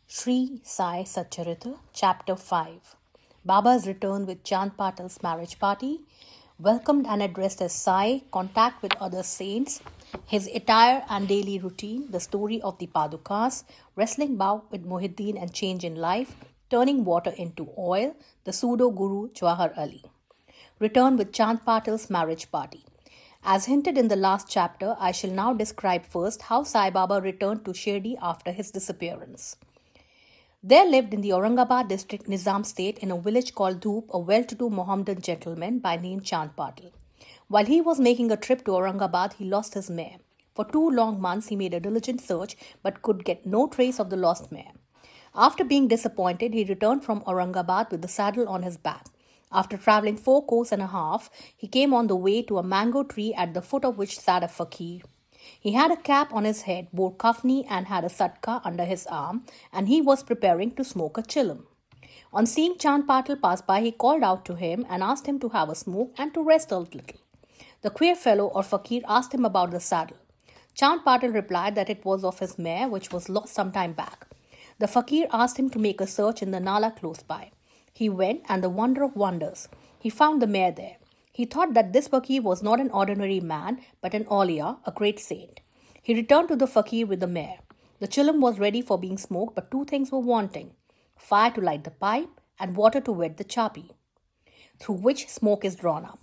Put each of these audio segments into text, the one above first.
Shri Sai Satcharitra, Chapter 5. Baba's return with Chand Patil's marriage party, welcomed and addressed as Sai, contact with other saints, his attire and daily routine, the story of the Padukas, wrestling bout with Muhyiddin and change in life, turning water into oil, the pseudo-guru Jawahar Ali. Return with Chand Patil's marriage party. As hinted in the last chapter, I shall now describe first how Sai Baba returned to Shirdi after his disappearance. There lived in the Aurangabad district Nizam state in a village called Dhoop a well-to-do Mohammedan gentleman by name Chand Patil. While he was making a trip to Aurangabad, he lost his mare. For 2 long months he made a diligent search but could get no trace of the lost mare. After being disappointed, he returned from Aurangabad with the saddle on his back. After travelling 4 kos and a half, he came on the way to a mango tree at the foot of which sat a fakir. He had a cap on his head, wore kafni and had a satka under his arm, and he was preparing to smoke a chillum. On seeing Chand Patil pass by, he called out to him and asked him to have a smoke and to rest a little. The queer fellow or fakir asked him about the saddle. Chand Patil replied that it was of his mare which was lost some time back. The fakir asked him to make a search in the nala close by. He went, and the wonder of wonders, he found the mare there. He thought that this fakir was not an ordinary man, but an awliya, a great saint. He returned to the fakir with the mare. The chillum was ready for being smoked, but 2 things were wanting: fire to light the pipe and water to wet the chapi, through which smoke is drawn up.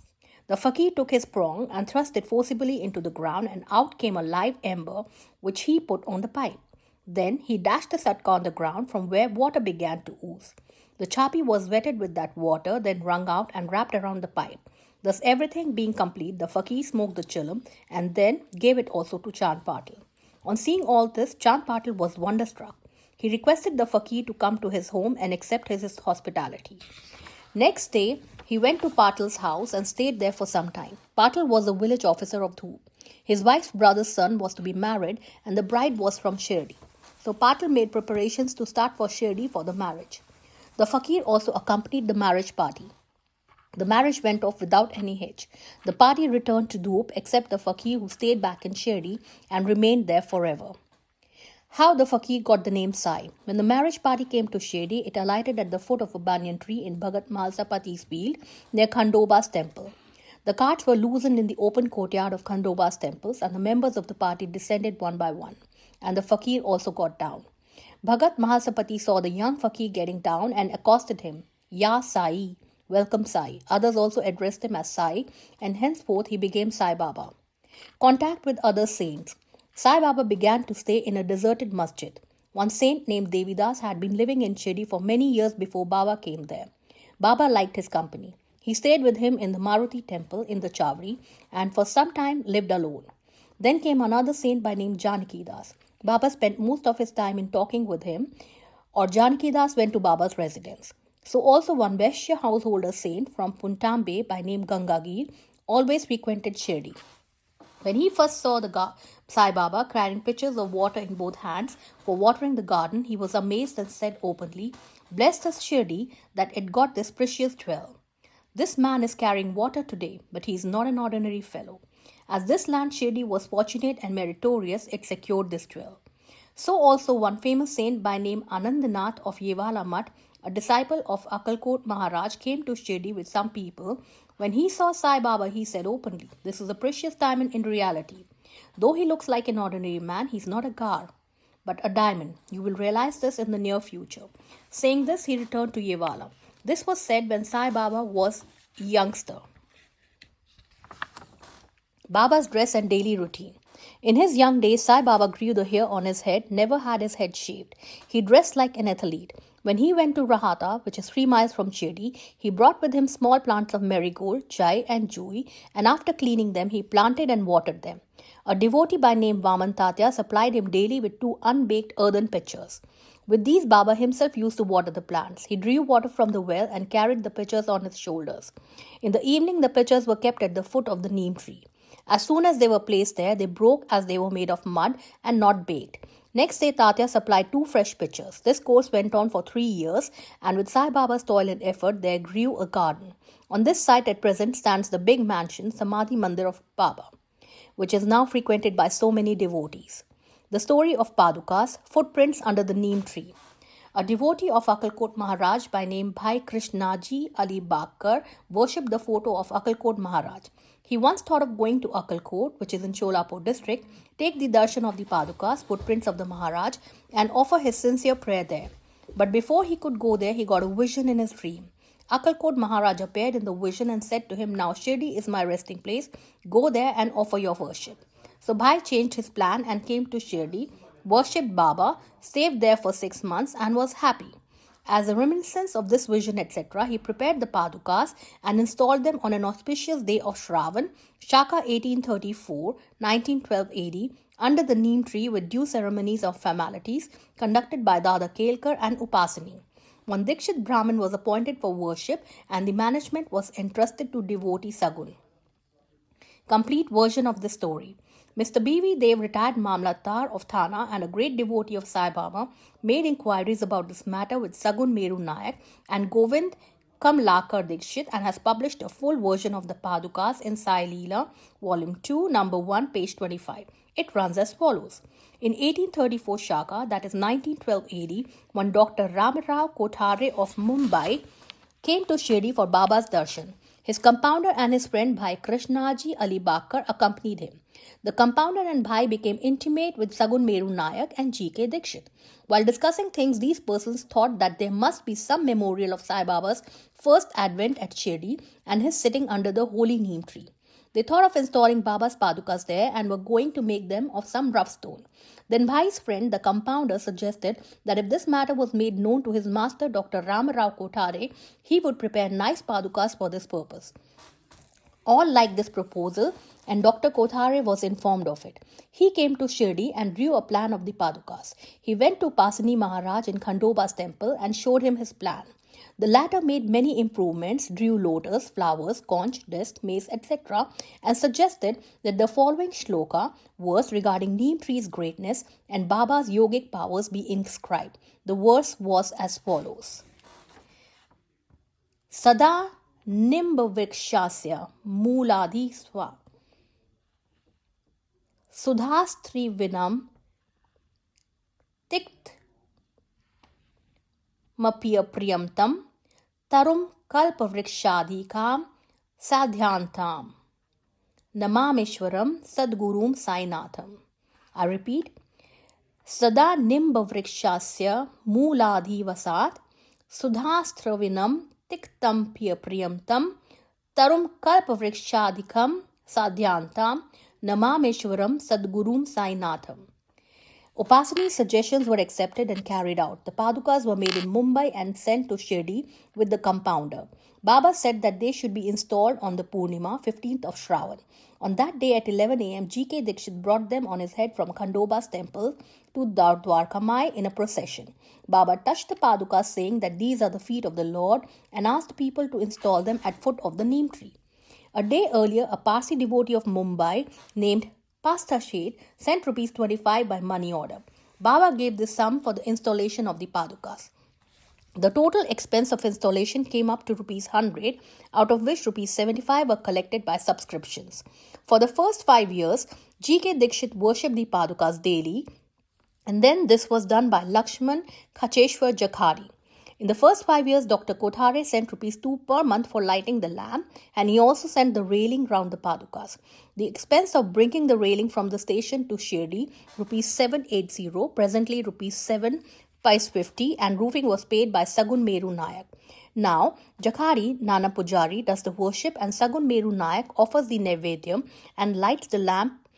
The fakir took his prong and thrust it forcibly into the ground, and out came a live ember, which he put on the pipe. Then he dashed the satka on the ground, from where water began to ooze. The chapi was wetted with that water, then wrung out and wrapped around the pipe. Thus, everything being complete, the fakir smoked the chillum and then gave it also to Chand Patil. On seeing all this, Chand Patil was wonderstruck. He requested the fakir to come to his home and accept his hospitality. Next day, he went to Patil's house and stayed there for some time. Patil was a village officer of Dhoop. His wife's brother's son was to be married, and the bride was from Shirdi. So Patil made preparations to start for Shirdi for the marriage. The fakir also accompanied the marriage party. The marriage went off without any hitch. The party returned to Dhoop except the fakir, who stayed back in Shirdi and remained there forever. How the fakir got the name Sai. When the marriage party came to Shirdi, it alighted at the foot of a banyan tree in Bhagat Malsapati's field near Khandoba's temple. The carts were loosened in the open courtyard of Khandoba's temples, and the members of the party descended one by one, and the fakir also got down. Bhagat Mahasapati saw the young fakir getting down and accosted him. Ya Sai, welcome Sai. Others also addressed him as Sai, and henceforth he became Sai Baba. Contact with other saints. Sai Baba began to stay in a deserted masjid. One saint named Devidas had been living in Shirdi for many years before Baba came there. Baba liked his company. He stayed with him in the Maruti temple in the Chawri and for some time lived alone. Then came another saint by name Janakidas. Baba spent most of his time in talking with him, or Janakidas went to Baba's residence. So also one Vaishya householder saint from Puntambe by name Gangagir always frequented Shirdi. When he first saw the Sai Baba carrying pitchers of water in both hands for watering the garden, he was amazed and said openly, "Blessed is Shirdi that it got this precious jewel. This man is carrying water today, but he is not an ordinary fellow. As this land Shirdi was fortunate and meritorious, it secured this jewel." So also one famous saint by name Anandanath of Yevala Mutt, a disciple of Akalkot Maharaj, came to Shirdi with some people. When he saw Sai Baba, he said openly, "This is a precious diamond in reality. Though he looks like an ordinary man, he is not a gar, but a diamond. You will realize this in the near future." Saying this, he returned to Yevala. This was said when Sai Baba was a youngster. Baba's dress and daily routine. In his young days, Sai Baba grew the hair on his head, never had his head shaved. He dressed like an athlete. When he went to Rahata, which is 3 miles from Shirdi, he brought with him small plants of marigold, chai and jui, and after cleaning them, he planted and watered them. A devotee by name Vaman Tatya supplied him daily with 2 unbaked earthen pitchers. With these, Baba himself used to water the plants. He drew water from the well and carried the pitchers on his shoulders. In the evening, the pitchers were kept at the foot of the neem tree. As soon as they were placed there, they broke as they were made of mud and not baked. Next day, Tatya supplied 2 fresh pitchers. This course went on for 3 years, and with Sai Baba's toil and effort, there grew a garden. On this site at present stands the big mansion, Samadhi Mandir of Baba, which is now frequented by so many devotees. The story of Padukas, footprints under the neem tree. A devotee of Akkalkot Maharaj by name Bhai Krishnaji Ali Bakkar worshipped the photo of Akkalkot Maharaj. He once thought of going to Akkalkot, which is in Sholapur district, take the darshan of the Padukas, footprints of the Maharaj, and offer his sincere prayer there. But before he could go there, he got a vision in his dream. Akkalkot Maharaj appeared in the vision and said to him, "Now Shri is my resting place. Go there and offer your worship." So Bhai changed his plan and came to Shirdi, worshipped Baba, stayed there for 6 months and was happy. As a reminiscence of this vision, etc., he prepared the Padukas and installed them on an auspicious day of Shravan, Shaka 1834, 1912 AD, under the neem tree with due ceremonies of formalities conducted by Dada Kelkar and Upasini. One Dikshit Brahmin was appointed for worship and the management was entrusted to devotee Sagun. Complete version of the story. Mr. B.V. Dev, retired Mamlatdar of Thana and a great devotee of Sai Baba, made inquiries about this matter with Sagun Meru Nayak and Govind Kamlakar Dikshit and has published a full version of the Padukas in Sai Leela, Volume 2, Number 1, page 25. It runs as follows. In 1834 Shaka, that is 1912 AD, when Dr. Ramarao Kothare of Mumbai came to Shirdi for Baba's darshan. His compounder and his friend Bhai Krishnaji Ali Bakkar accompanied him. The compounder and Bhai became intimate with Sagun Meru Nayak and G.K. Dikshit. While discussing things, these persons thought that there must be some memorial of Sai Baba's first advent at Shirdi and his sitting under the holy neem tree. They thought of installing Baba's Padukas there and were going to make them of some rough stone. Then Bhai's friend, the compounder, suggested that if this matter was made known to his master, Dr. Ramarao Kothare, he would prepare nice Padukas for this purpose. All liked this proposal and Dr. Kothare was informed of it. He came to Shirdi and drew a plan of the Padukas. He went to Pasini Maharaj in Khandoba's temple and showed him his plan. The latter made many improvements, drew lotus, flowers, conch, dust, mace, etc. and suggested that the following shloka, verse regarding neem tree's greatness and Baba's yogic powers be inscribed. The verse was as follows. Sada nimba vikshasya muladi swa sudhastri vinam tikt Mapya Priyamtam Tarum Kalpavrikshadhikam Sadhyantam Namameshwaram Sadgurum Sainatham. I repeat, Sada Nimba Vrikshasya Mooladhi Vasat Sudhastravinam Tiktam Pya Priyamtam Tarum Kalpavrikshadhikam Sadhyantam Namameshwaram Sadgurum Sainatham. Upasani's suggestions were accepted and carried out. The Padukas were made in Mumbai and sent to Shirdi with the compounder. Baba said that they should be installed on the Purnima, 15th of Shravan. On that day at 11 a.m., G.K. Dikshit brought them on his head from Khandoba's temple to Dwarkamai in a procession. Baba touched the Padukas saying that these are the feet of the Lord and asked people to install them at foot of the neem tree. A day earlier, a Parsi devotee of Mumbai named Pasta Shade sent rupees 25 by money order. Baba gave this sum for the installation of the Padukas. The total expense of installation came up to rupees 100, out of which rupees 75 were collected by subscriptions. For the first 5 years, G.K. Dikshit worshipped the Padukas daily, and then this was done by Lakshman Khacheshwar Jakhari. In the first 5 years, Dr. Kothare sent rupees 2 per month for lighting the lamp, and he also sent the railing round the Padukas. The expense of bringing the railing from the station to Shirdi, rupees 780, presently rupees 7,550, and roofing was paid by Sagun Meru Nayak. Now, Jakhari Nana Pujari does the worship and Sagun Meru Nayak offers the Naivedyam and lights the lamp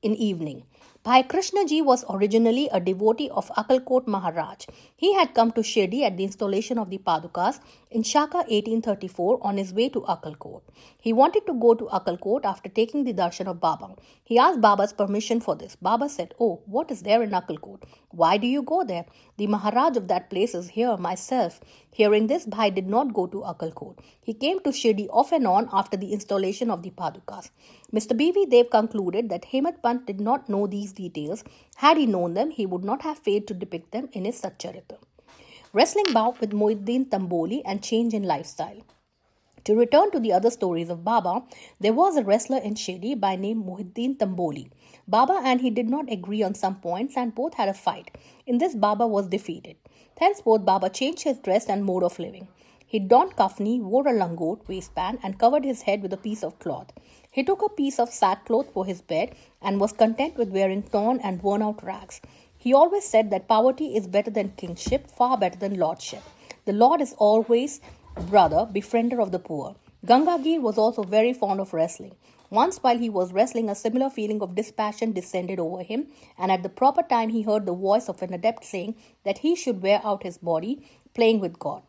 in evening. Bhai Krishnaji was originally a devotee of Akkalkot Maharaj. He had come to Shirdi at the installation of the Padukas in Shaka 1834 on his way to Akkalkot. He wanted to go to Akkalkot after taking the darshan of Baba. He asked Baba's permission for this. Baba said, "Oh, what is there in Akkalkot? Why do you go there? The Maharaj of that place is here, myself." Hearing this, Bhai did not go to Akkalkot. He came to Shirdi off and on after the installation of the Padukas. Mr. B.V. Dev concluded that Hemant Pant did not know these details. Had he known them, he would not have failed to depict them in his Satcharitra. Wrestling bout with Mohiuddin Tamboli and change in lifestyle. To return to the other stories of Baba, there was a wrestler in Shirdi by name Mohiuddin Tamboli. Baba and he did not agree on some points and both had a fight. In this, Baba was defeated. Thenceforth, Baba changed his dress and mode of living. He donned kafni, wore a langot waistband, and covered his head with a piece of cloth. He took a piece of sackcloth for his bed and was content with wearing torn and worn out rags. He always said that poverty is better than kingship, far better than lordship. The Lord is always brother, befriender of the poor. Gangagir was also very fond of wrestling. Once, while he was wrestling, a similar feeling of dispassion descended over him, and at the proper time he heard the voice of an adept saying that he should wear out his body, playing with God.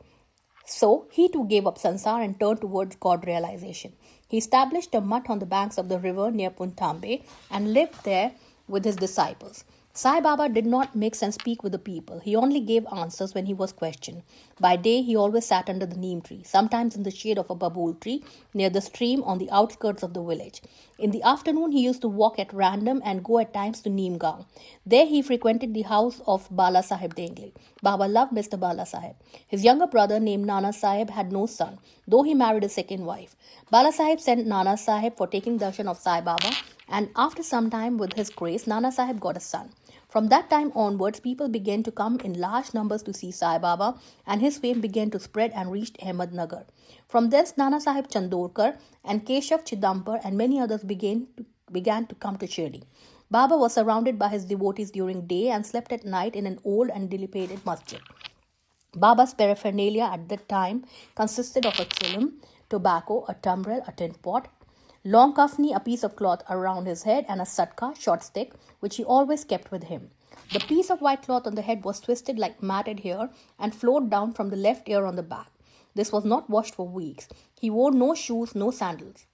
So he too gave up sansar and turned towards God realization. He established a mutt on the banks of the river near Puntambe and lived there with his disciples. Sai Baba did not mix and speak with the people. He only gave answers when he was questioned. By day, he always sat under the neem tree, sometimes in the shade of a babool tree near the stream on the outskirts of the village. In the afternoon, he used to walk at random and go at times to Neem Gaon. There, he frequented the house of Bala Sahib Dengle. Baba loved Mr. Bala Sahib. His younger brother, named Nana Sahib, had no son, though he married a second wife. Bala Sahib sent Nana Sahib for taking darshan of Sai Baba, and after some time, with his grace, Nana Sahib got a son. From that time onwards, people began to come in large numbers to see Sai Baba, and his fame began to spread and reached Ahmednagar. From thence, Nana Sahib Chandorkar and Keshav Chidampar and many others began to come to Shri. Baba was surrounded by his devotees during day and slept at night in an old and dilapidated masjid. Baba's paraphernalia at that time consisted of a chilim, tobacco, a tumbrel, a tin pot, long kafni, a piece of cloth around his head, and a satka, short stick, which he always kept with him. The piece of white cloth on the head was twisted like matted hair and flowed down from the left ear on the back. This was not washed for weeks. He wore no shoes, no sandals.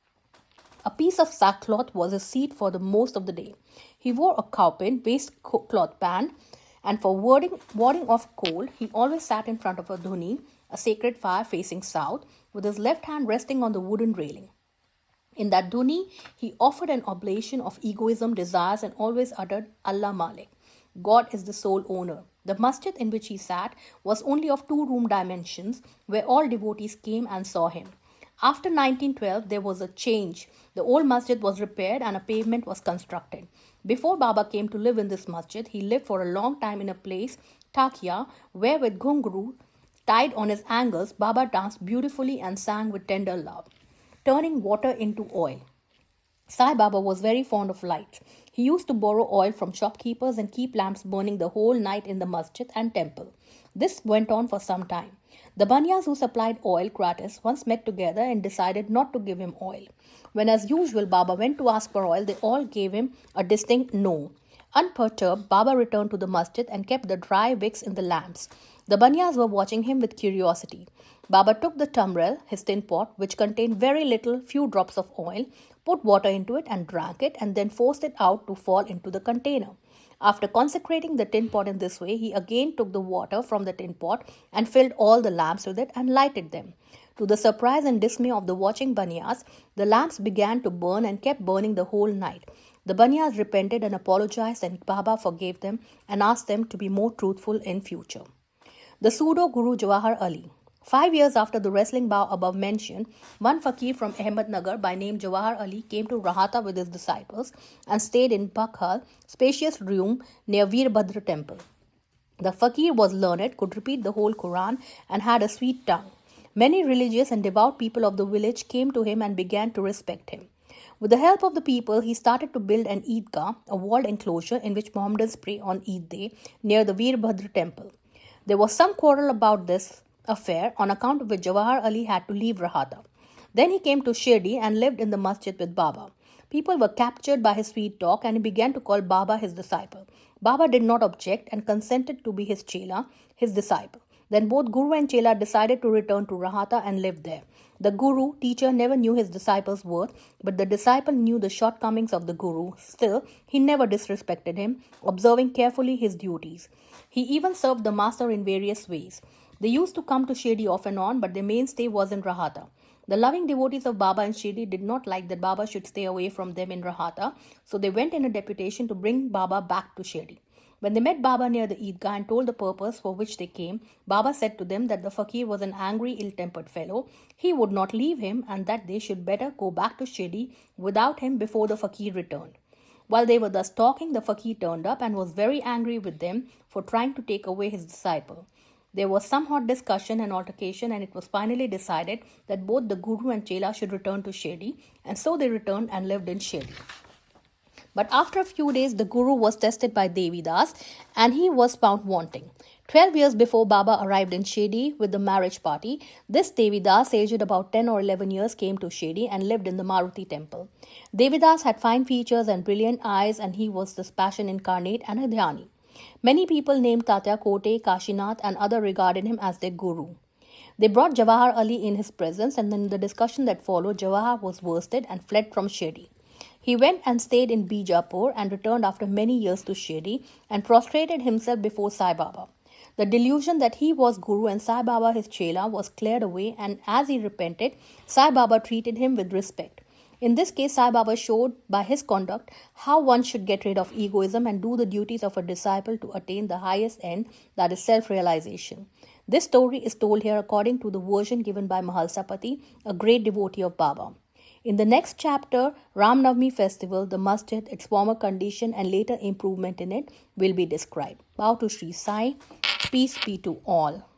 A piece of sackcloth was his seat for the most of the day. He wore a cowpin, waistcloth band, and for warding off cold, he always sat in front of a dhuni, a sacred fire facing south, with his left hand resting on the wooden railing. In that dhuni, he offered an oblation of egoism, desires, and always uttered Allah Malik. God is the sole owner. The masjid in which he sat was only of 2-room dimensions, where all devotees came and saw him. After 1912, there was a change. The old masjid was repaired and a pavement was constructed. Before Baba came to live in this masjid, he lived for a long time in a place, Takia, where with ghungru tied on his ankles, Baba danced beautifully and sang with tender love, turning water into oil. Sai Baba was very fond of lights. He used to borrow oil from shopkeepers and keep lamps burning the whole night in the masjid and temple. This went on for some time. The Banyas who supplied oil gratis once met together and decided not to give him oil. When, as usual, Baba went to ask for oil, they all gave him a distinct no. Unperturbed, Baba returned to the masjid and kept the dry wicks in the lamps. The Banyas were watching him with curiosity. Baba took the tumbrel, his tin pot, which contained very little, few drops of oil, put water into it and drank it, and then forced it out to fall into the container. After consecrating the tin pot in this way, he again took the water from the tin pot and filled all the lamps with it and lighted them. To the surprise and dismay of the watching Banyas, the lamps began to burn and kept burning the whole night. The Banyas repented and apologized, and Baba forgave them and asked them to be more truthful in future. The pseudo-guru Jawahar Ali. 5 years after the wrestling bout above mentioned, one fakir from Ahmednagar by name Jawahar Ali came to Rahata with his disciples and stayed in Bakhal, spacious room near Veerbhadra temple. The fakir was learned, could repeat the whole Quran, and had a sweet tongue. Many religious and devout people of the village came to him and began to respect him. With the help of the people, he started to build an Eidgah, a walled enclosure in which Mohammedans pray on Eid day near the Veerbhadra temple. There was some quarrel about this affair, on account of which Jawahar Ali had to leave Rahata. Then he came to Shirdi and lived in the masjid with Baba. People were captured by his sweet talk and he began to call Baba his disciple. Baba did not object and consented to be his chela, his disciple. Then both Guru and Chela decided to return to Rahata and live there. The Guru, teacher, never knew his disciple's worth, but the disciple knew the shortcomings of the Guru. Still, he never disrespected him, observing carefully his duties. He even served the master in various ways. They used to come to Shirdi off and on, but their mainstay was in Rahata. The loving devotees of Baba and Shirdi did not like that Baba should stay away from them in Rahata, so they went in a deputation to bring Baba back to Shirdi. When they met Baba near the Eidgah and told the purpose for which they came, Baba said to them that the fakir was an angry, ill-tempered fellow. He would not leave him and that they should better go back to Shirdi without him before the fakir returned. While they were thus talking, the fakir turned up and was very angry with them for trying to take away his disciple. There was some hot discussion and altercation, and it was finally decided that both the Guru and Chela should return to Shri, and so they returned and lived in Shri. But after a few days, the Guru was tested by Devidas and he was found wanting. 12 years before Baba arrived in Shri with the marriage party, this Devidas, aged about 10 or 11 years, came to Shri and lived in the Maruti temple. Devidas had fine features and brilliant eyes, and he was this passion incarnate and a dhyani. Many people named Tatya Kote, Kashinath and others regarded him as their Guru. They brought Jawahar Ali in his presence, and in the discussion that followed, Jawahar was worsted and fled from Shri. He went and stayed in Bijapur and returned after many years to Shri and prostrated himself before Sai Baba. The delusion that he was Guru and Sai Baba his Chela was cleared away, and as he repented, Sai Baba treated him with respect. In this case, Sai Baba showed by his conduct how one should get rid of egoism and do the duties of a disciple to attain the highest end, that is self-realization. This story is told here according to the version given by Mahalsapati, a great devotee of Baba. In the next chapter, Ram Navami festival, the masjid, its former condition and later improvement in it will be described. Bow to Shri Sai. Peace be to all.